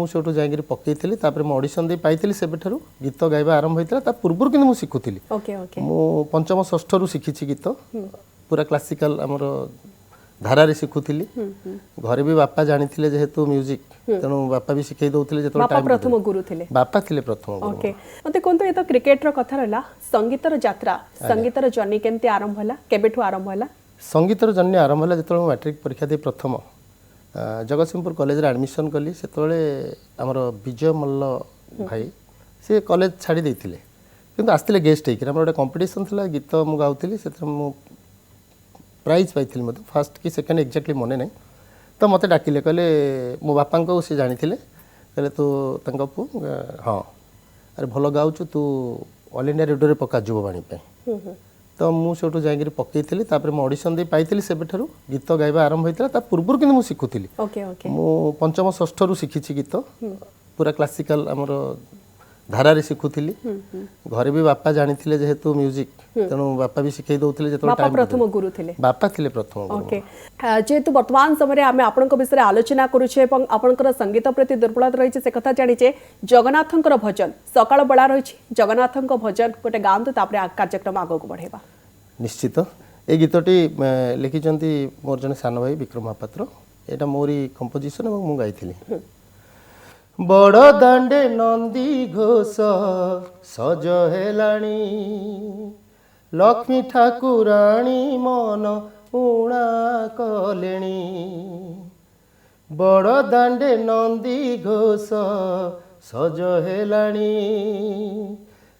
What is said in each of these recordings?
मुझे जाइए पकई तापर मुझे ऑडिशन दे पाई से गीत गाइबा आरंभ होता पूर्व कि मुझे शिखुली मु पंचम षष्ठ रु शिखी गीत पूरा क्लासिकल आमर धारा रे शिखुली घरे भी बापा जानी जेहेतु म्यूजिक तेणु बापा भी शिखई दौले प्रथम गुरु थे बापा थिले प्रथम गुरु। ओके मते कोनतो ये तो क्रिकेट रो कथा रहला संगीतर यात्रा संगीतर जर्नी केमती आरंभ होला केबेठु आरंभ होला संगीतर जर्नी आरंभ होला जेतले मैट्रिक परीक्षा दे प्रथम जगतसिंहपुर कॉलेज रे एडमिशन कली सेतले हमर विजय मल्ल भाई से कॉलेज छाड़ी देथिले किंतु आस्तिले गेस्ट हेकि हमर गोटे कंपटीशन थिला गीत मु गाउथिली सेते मु प्राइज पाइथिली मते फर्स्ट कि सेकंड एक्जेक्टली मने नै तो मते डाकिले कहले मो बापा को से जानी कहले तू तांका पु हाँ अरे भल गाउछु तू ऑल इंडिया रेडियो रे पका जुबवाणी पे तो मुझे जाइए पकई तापर मुझे ऑडिशन दे पाई से गीत गाइबा आरंभ होता पूर्व कि मुझे शिखुली मु पंचम षष्ठ रु शिखी गीत पूरा क्लासिकल आमर धारा रे शिखुली घरे भी बापा जानी जेहेतु म्यूजिक तेणु बापा भी शिखई दौले प्रथम गुरु थे बापा थिले प्रथम गुरु। ओके जेहेतु वर्तमान समय आम आपण विषय आलोचना करुचे आपणकर संगीत प्रति दुर्बलता रही से कथा जानिचे जगन्नाथंकर भजन सकाळ बेला रही जगन्नाथंक भजन गोटे गाँतु कार्यक्रम आगे को बढ़ेबा निश्चित ए गीतटी लिखिंट मोर जने सान भाई विक्रम महापात्र एटा मोरी कंपोजिशन और मु गाइथिली बड़ दांडे नंदी घोष सज हेलाणी लक्ष्मी ठाकुराणी मन उणा कलेणी बड़ दांडे नंदी घोष सज हेलाणी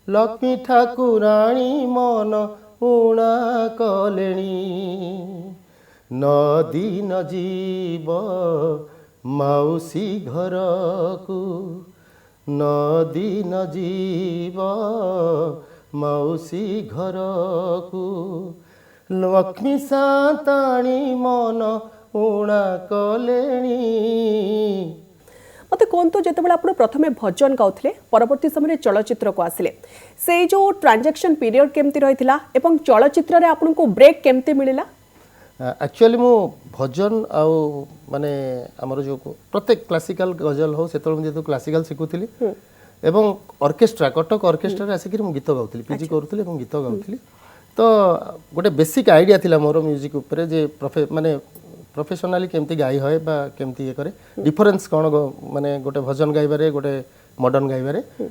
लक्ष्मी ठाकुराणी मन उणा कलेणी नदी न जीव माउसी घर को नदी न जीव माउसी घर को लक्ष्मी साताणी मन उणा कलेणी। मते कोन तो जेतेबेला आपण प्रथमे भजन गाउथले परवर्ती समय चलचित्र को आसिले से जो ट्रांजैक्शन पीरियड केमती रहिथिला एवं चलचित्र रे आपण को ब्रेक केमती मिलिला एक्चुअली मो भजन आउ माने हमर जो प्रत्येक क्लासिकल गजल हो सेतल जेतु क्लासिकल शिखुली एवं ऑर्केस्ट्रा कटक ऑर्केस्ट्रा रे आसिक गीत गाउथली पीजी करूथली एवं गीत गाउथली तो गोटे बेसिक आइडिया थिला मोर म्यूजिक ऊपर जे माने प्रोफेशनली केमती गाई होय बा केमती ये करे डिफरेंस कोन माने गोटे भजन गाइबारे गोटे मॉडर्न गाइबारे